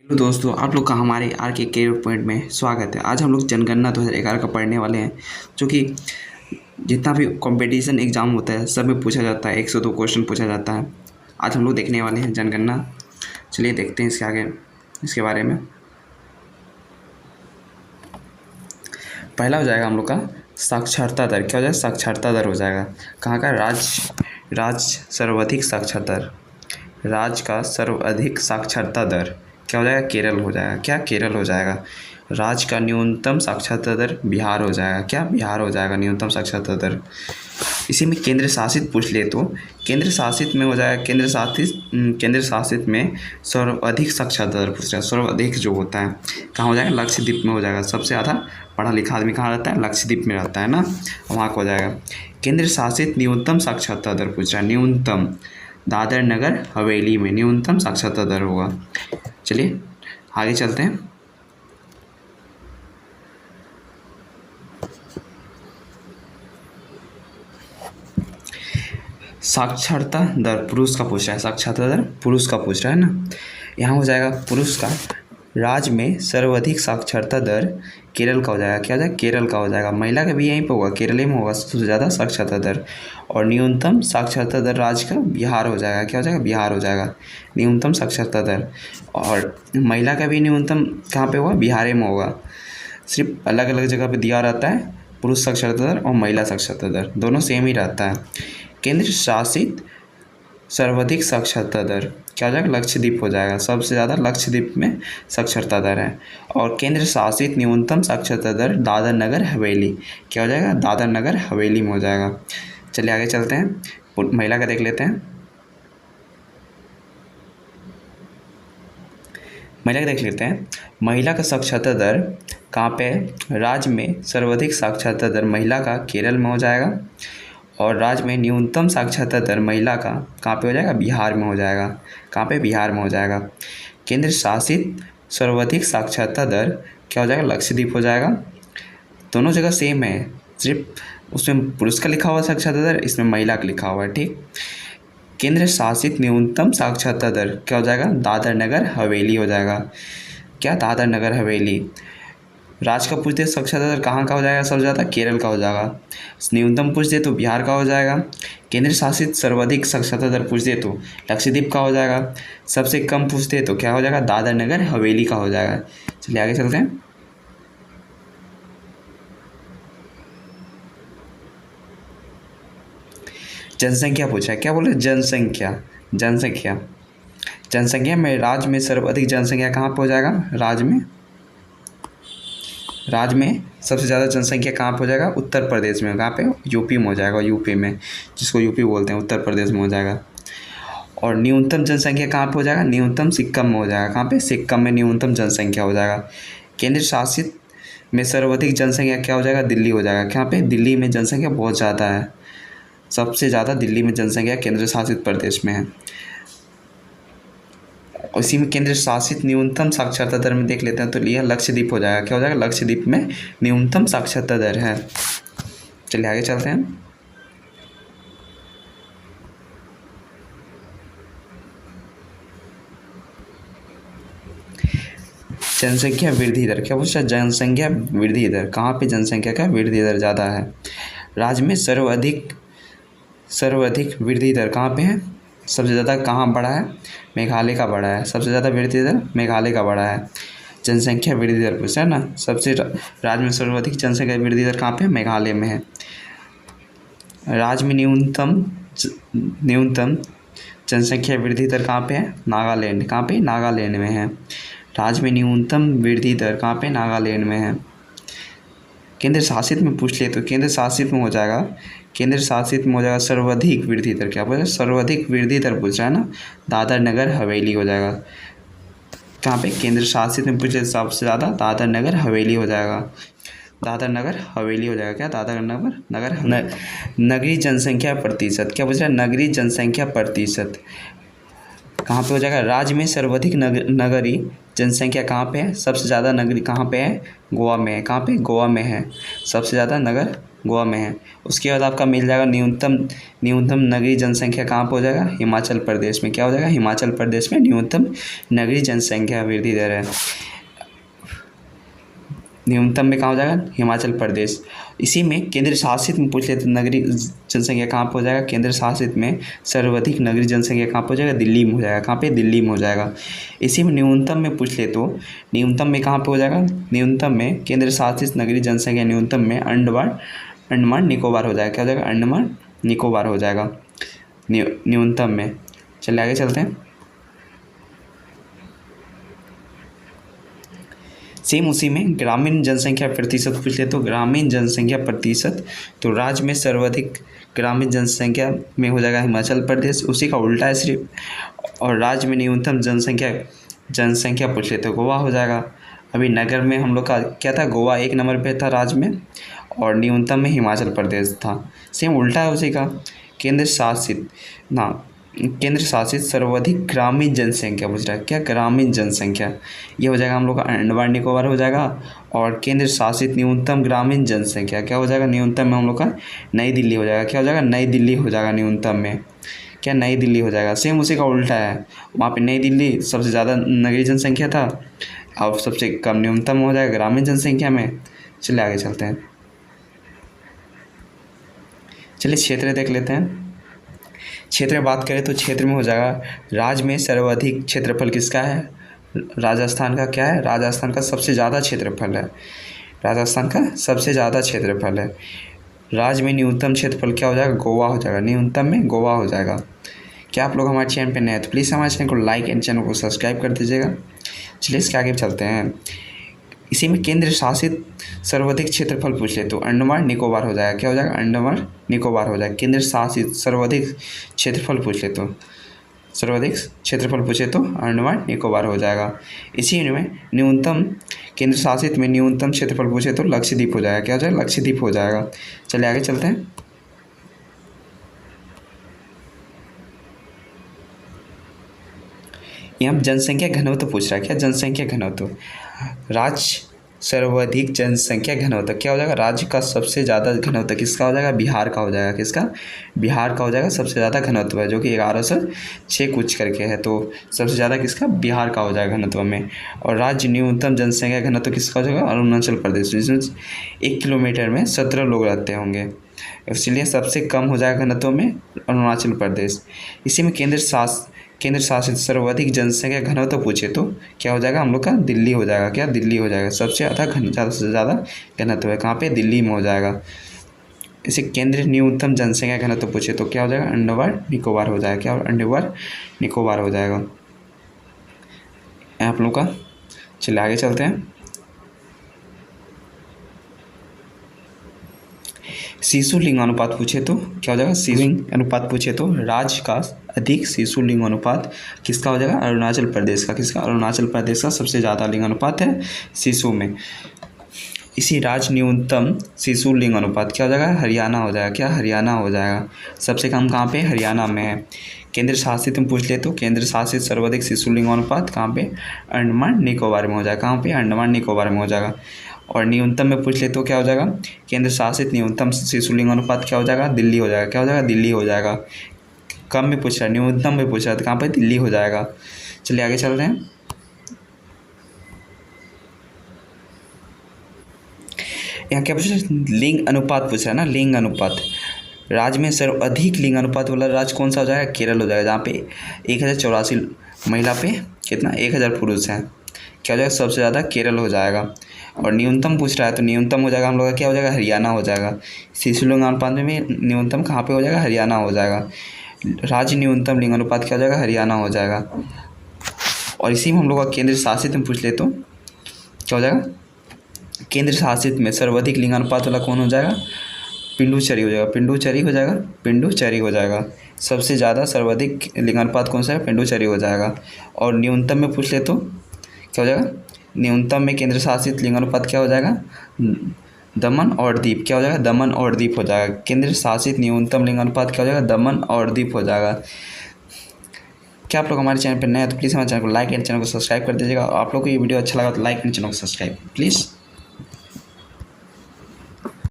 Hello दोस्तों, आप लोग का हमारे आर के करियर पॉइंट में स्वागत है। आज हम लोग जनगणना 2011 का पढ़ने वाले हैं, जो कि जितना भी कंपटीशन एग्ज़ाम होता है सब में पूछा जाता है। 102 क्वेश्चन पूछा जाता है। आज हम लोग देखने वाले हैं जनगणना। चलिए देखते हैं इसके आगे इसके बारे में। पहला हो जाएगा हम लोग का साक्षरता दर। क्या हो जाएगा? साक्षरता दर हो जाएगा। कहाँ का? राज्य सर्वाधिक साक्षरता दर। राज्य का सर्वाधिक साक्षरता दर क्या हो जाएगा? केरल हो जाएगा। क्या? केरल हो जाएगा। राज्य का न्यूनतम साक्षरता दर बिहार हो जाएगा। क्या? बिहार हो जाएगा न्यूनतम साक्षरता दर। इसी में केंद्र शासित पूछ ले तो केंद्र शासित में हो जाएगा। केंद्र शासित में सर्वाधिक साक्षरता दर पूछ रहा है। सर्वाधिक जो होता है कहाँ हो जाएगा? लक्षद्वीप में हो जाएगा। सबसे ज़्यादा पढ़ा लिखा आदमी कहाँ रहता है? लक्षद्वीप में रहता है ना, वहाँ को हो जाएगा। केंद्र शासित न्यूनतम साक्षरता दर पूछ रहा है। न्यूनतम दादर नगर हवेली में न्यूनतम साक्षरता दर होगा। चलिए आगे चलते हैं। साक्षरता दर पुरुष का पूछ रहा है। साक्षरता दर पुरुष का पूछ रहा है ना, यहाँ हो जाएगा पुरुष का। राज्य में सर्वाधिक साक्षरता दर केरल का हो जाएगा। क्या हो जाएगा? केरल का हो जाएगा। महिला का भी यहीं पे होगा, केरल में होगा सबसे ज़्यादा साक्षरता दर। और न्यूनतम साक्षरता दर राज्य का बिहार हो जाएगा। क्या हो जाएगा? बिहार हो जाएगा न्यूनतम साक्षरता दर। और महिला का भी न्यूनतम कहाँ पे होगा? बिहार में होगा। सिर्फ अलग अलग जगह पे दिया रहता है, पुरुष साक्षरता दर और महिला साक्षरता दर दोनों सेम ही रहता है। केंद्र शासित सर्वाधिक साक्षरता दर क्या हो जाएगा? लक्षद्वीप हो जाएगा। सबसे ज़्यादा लक्षद्वीप में साक्षरता दर है। और केंद्र शासित न्यूनतम साक्षरता दर दादर नगर हवेली क्या हो जाएगा? दादर नगर हवेली में हो जाएगा। चलिए आगे चलते हैं। महिला का देख लेते हैं। महिला का देख लेते हैं। महिला का साक्षरता दर कहाँ पे है? राज्य में सर्वाधिक साक्षरता दर महिला का केरल में हो जाएगा। और राज्य में न्यूनतम साक्षरता दर महिला का कहाँ पे हो जाएगा? बिहार में हो जाएगा। कहाँ पे? बिहार में हो जाएगा। केंद्र शासित सर्वाधिक साक्षरता दर क्या हो जाएगा? लक्षद्वीप हो जाएगा। दोनों जगह सेम है, सिर्फ उसमें पुरुष का लिखा हुआ साक्षरता दर, इसमें महिला का लिखा हुआ है। ठीक। केंद्र शासित न्यूनतम साक्षरता दर क्या हो जाएगा? दादर नगर हवेली हो जाएगा। क्या? दादर नगर हवेली। राज्य का पूछ दे साक्षरता दर कहाँ का हो जाएगा? सबसे ज़्यादा केरल का हो जाएगा। न्यूनतम पूछ दे तो बिहार का हो जाएगा। केंद्र शासित सर्वाधिक साक्षरता दर पूछ दे तो लक्षद्वीप का हो जाएगा। सबसे कम पूछ दे तो क्या हो जाएगा? दादर नगर हवेली का हो जाएगा। चलिए आगे चलते हैं। जनसंख्या पूछा है। क्या बोले? जनसंख्या। जनसंख्या जनसंख्या में राज्य में सर्वाधिक जनसंख्या कहाँ पर हो जाएगा? राज्य में सबसे ज़्यादा जनसंख्या कहाँ पर हो जाएगा? उत्तर प्रदेश में। कहाँ पे? यूपी में हो जाएगा। यूपी में, जिसको यूपी बोलते हैं, उत्तर प्रदेश में हो जाएगा। और न्यूनतम जनसंख्या कहाँ पे हो जाएगा? न्यूनतम सिक्किम में हो जाएगा। कहाँ पे? सिक्किम में न्यूनतम जनसंख्या हो जाएगा। केंद्र शासित में सर्वाधिक जनसंख्या क्या हो जाएगा? दिल्ली हो जाएगा। कहाँ पे? दिल्ली में जनसंख्या बहुत ज़्यादा है। सबसे ज़्यादा दिल्ली में जनसंख्या केंद्र शासित प्रदेश में है। उसी में केंद्र शासित न्यूनतम साक्षरता दर में देख लेते हैं तो यह लक्षद्वीप हो जाएगा। क्या हो जाएगा? लक्षद्वीप में न्यूनतम साक्षरता दर है। चलिए आगे चलते हैं। जनसंख्या वृद्धि दर। क्या पूछा? जनसंख्या वृद्धि दर। कहाँ पे जनसंख्या का वृद्धि दर ज़्यादा है? राज्य में सर्वाधिक वृद्धि दर कहाँ पे है? सबसे ज़्यादा कहाँ बढ़ा है? मेघालय का बढ़ा है। सबसे ज़्यादा वृद्धि दर मेघालय का बढ़ा है। जनसंख्या वृद्धि दर पूछा है ना, सबसे राज्य में सर्वाधिक जनसंख्या वृद्धि दर कहाँ पे? मेघालय में है। राज्य में न्यूनतम जनसंख्या वृद्धि दर कहाँ पे है? नागालैंड। कहाँ पे? नागालैंड में है। राज्य में न्यूनतम वृद्धि दर कहाँ पे? नागालैंड में है। केंद्र शासित में पूछ ले तो केंद्र शासित में हो जाएगा। केंद्र शासित में हो जाएगा सर्वाधिक वृद्धि दर। क्या बोला? सर्वाधिक वृद्धि दर पूछ रहा है ना, दादर नगर हवेली हो जाएगा। कहाँ पे? केंद्र शासित में पूछे सबसे ज़्यादा दादर नगर हवेली हो जाएगा। दादर नगर हवेली हो जाएगा। क्या? दादर नगर नगरीय जनसंख्या प्रतिशत। क्या पूछ रहा है? नगरीय जनसंख्या प्रतिशत कहाँ पे हो जाएगा? राज्य में सर्वाधिक नगरीय जनसंख्या कहाँ पे है? सबसे ज़्यादा नगरी कहाँ पे है? गोवा में है। कहाँ पे? गोवा में है सबसे ज़्यादा गोवा में है। उसके बाद आपका मिल जाएगा न्यूनतम नगरीय जनसंख्या कहाँ पर हो जाएगा, हिमाचल प्रदेश में। क्या हो जाएगा, हिमाचल प्रदेश में न्यूनतम नगरीय जनसंख्या वृद्धि दर है। न्यूनतम में कहाँ हो जाएगा, हिमाचल प्रदेश। इसी में केंद्र शासित में पूछ लेते नगरीय जनसंख्या कहाँ पर हो जाएगा, केंद्र शासित में सर्वाधिक नगरीय जनसंख्या कहाँ पर हो जाएगा, दिल्ली में हो जाएगा। कहाँ पे, दिल्ली में हो जाएगा। इसी में न्यूनतम में पूछ ले तो न्यूनतम में कहाँ पे हो जाएगा, न्यूनतम में केंद्र शासित नगरीय जनसंख्या न्यूनतम में अंडमान निकोबार हो जाएगा। क्या हो जाएगा, अंडमान निकोबार हो जाएगा न्यूनतम में। चलिए आगे चलते हैं। सेम उसी में ग्रामीण जनसंख्या प्रतिशत पूछ ले तो ग्रामीण जनसंख्या प्रतिशत, तो राज्य में सर्वाधिक ग्रामीण जनसंख्या में हो जाएगा हिमाचल प्रदेश। उसी का उल्टा है सिर्फ। और राज्य में न्यूनतम जनसंख्या पूछ ले तो गोवा हो जाएगा। अभी नगर में हम लोग का क्या था, गोवा 1 नंबर पे था राज्य में, और न्यूनतम में हिमाचल प्रदेश था। सेम उल्टा है उसी का। केंद्र शासित सर्वाधिक ग्रामीण जनसंख्या पूछ रहा है। क्या, ग्रामीण जनसंख्या, ये हो जाएगा हम लोग का अंडमान निकोबार हो जाएगा। और केंद्र शासित न्यूनतम ग्रामीण जनसंख्या क्या हो जाएगा, न्यूनतम में हम लोग का नई दिल्ली हो जाएगा। क्या हो जाएगा, नई दिल्ली हो जाएगा न्यूनतम में। क्या, नई दिल्ली हो जाएगा। सेम उसी का उल्टा है, वहाँ पे नई दिल्ली सबसे ज़्यादा नगरीय जनसंख्या था, और सबसे कम न्यूनतम हो जाएगा ग्रामीण जनसंख्या में। चलिए आगे चलते हैं। चलिए क्षेत्र देख लेते हैं। क्षेत्र में बात करें तो क्षेत्र में हो जाएगा राज्य में सर्वाधिक क्षेत्रफल किसका है, राजस्थान का। क्या है, राजस्थान का सबसे ज़्यादा क्षेत्रफल है। राजस्थान का सबसे ज़्यादा क्षेत्रफल है। राज्य में न्यूनतम क्षेत्रफल क्या हो जाएगा, गोवा हो जाएगा। न्यूनतम में गोवा हो जाएगा। क्या आप लोग हमारे चैनल पर नए हैं तो प्लीज़ हमारे चैनल को लाइक एंड चैनल को सब्सक्राइब कर दीजिएगा। चलिए इसके आगे चलते हैं। इसी में केंद्र शासित सर्वाधिक क्षेत्रफल पूछ ले तो अंडमान निकोबार हो जाएगा। क्या हो जाएगा, अंडमान निकोबार हो जाएगा। केंद्र शासित सर्वाधिक क्षेत्रफल पूछ ले तो अंडमान निकोबार हो जाएगा। इसी में न्यूनतम केंद्र शासित में न्यूनतम क्षेत्रफल पूछे तो लक्षद्वीप हो जाएगा। क्या हो जाएगा, लक्षद्वीप हो जाएगा। चलिए आगे चलते हैं। यहाँ जनसंख्या घनत्व पूछ रहा है। क्या, जनसंख्या घनत्व, राज्य सर्वाधिक जनसंख्या घनत्व क्या हो जाएगा, राज्य का सबसे ज़्यादा घनत्व किसका हो जाएगा, बिहार का हो जाएगा। किसका, बिहार का हो जाएगा। सबसे ज़्यादा घनत्व है जो कि 1106 कुछ करके है, तो सबसे ज़्यादा किसका, बिहार का हो जाएगा घनत्व में। और राज्य न्यूनतम जनसंख्या घनत्व किसका हो जाएगा, अरुणाचल प्रदेश, जिसमें 1 किलोमीटर में 17 लोग रहते होंगे, इसलिए सबसे कम हो जाएगा घनत्व में अरुणाचल प्रदेश। इसी में केंद्र शासित सर्वाधिक जनसंख्या घनत्व पूछे तो क्या हो जाएगा, हम लोग का दिल्ली हो जाएगा। क्या, दिल्ली हो जाएगा। सबसे ज़्यादा से ज़्यादा घनत्व है कहाँ पे, दिल्ली में हो जाएगा। इसे केंद्र न्यूनतम जनसंख्या घनत्व पूछे तो क्या हो जाएगा, अंडमान निकोबार हो जाएगा। क्या, अंडमान निकोबार हो जाएगा आप लोग का। चलिए आगे चलते हैं। शिशु लिंग अनुपात पूछे तो क्या हो जाएगा, शिशु लिंग अनुपात पूछे तो राज्य का अधिक शिशु लिंग अनुपात किसका हो जाएगा, अरुणाचल प्रदेश का। किसका, अरुणाचल प्रदेश का सबसे ज़्यादा लिंग अनुपात है शिशु में। इसी राज्य न्यूनतम शिशु लिंग अनुपात क्या हो जाएगा, हरियाणा हो जाएगा। क्या, हरियाणा हो जाएगा। सबसे कम कहाँ पे, हरियाणा में है। केंद्र शासित में पूछ ले तो केंद्र शासित सर्वाधिक शिशु लिंग अनुपात कहाँ पे, अंडमान निकोबार में हो जाएगा। कहाँ पे, अंडमान निकोबार में हो जाएगा। और न्यूनतम में पूछ ले तो क्या हो जाएगा, केंद्र शासित न्यूनतम शिशु लिंग अनुपात क्या हो जाएगा, दिल्ली हो जाएगा। क्या हो जाएगा, दिल्ली हो जाएगा। कम में पूछ रहा है, न्यूनतम में पूछ रहा है तो कहाँ पर, दिल्ली हो जाएगा। चलिए आगे चल रहे हैं। यहाँ क्या पूछ रहा है, लिंग अनुपात पूछ रहा है ना, लिंग अनुपात। राज्य में सर्वाधिक लिंग अनुपात वाला राज्य कौन सा हो जाएगा, केरल हो जाएगा, जहाँ पे 1084 महिला पे कितना 1000 पुरुष हैं। क्या हो जाएगा, सबसे ज़्यादा केरल हो जाएगा। और न्यूनतम पूछ रहा है तो न्यूनतम हो जाएगा हम लोग का, क्या हो जाएगा, हरियाणा हो जाएगा। शिशु लिंग अनुपात में न्यूनतम कहाँ पे हो जाएगा, हरियाणा हो जाएगा। राज्य न्यूनतम लिंग अनुपात क्या हो जाएगा, हरियाणा हो जाएगा। और इसी में हम लोग का केंद्र शासित में पूछ ले तो क्या हो जाएगा, केंद्र शासित में सर्वाधिक लिंग अनुपात वाला कौन हो जाएगा, पुडुचेरी हो जाएगा। पुडुचेरी हो जाएगा, पुडुचेरी हो जाएगा। सबसे ज़्यादा सर्वाधिक लिंग अनुपात कौन सा है, पुडुचेरी हो जाएगा। और न्यूनतम में पूछ ले तो क्या हो जाएगा, न्यूनतम में केंद्र शासित लिंग अनुपात क्या हो जाएगा, दमन और दीप। क्या हो जाएगा, दमन और दीप हो जाएगा। केंद्र शासित न्यूनतम लिंग अनुपात क्या हो जाएगा, दमन और दीप हो जाएगा। क्या आप लोग हमारे चैनल पर नए हैं तो प्लीज़ हमारे चैनल को लाइक एंड चैनल को सब्सक्राइब कर दीजिएगा। आप लोग को ये वीडियो अच्छा लगा तो लाइक एंड चैनल को सब्सक्राइब प्लीज़।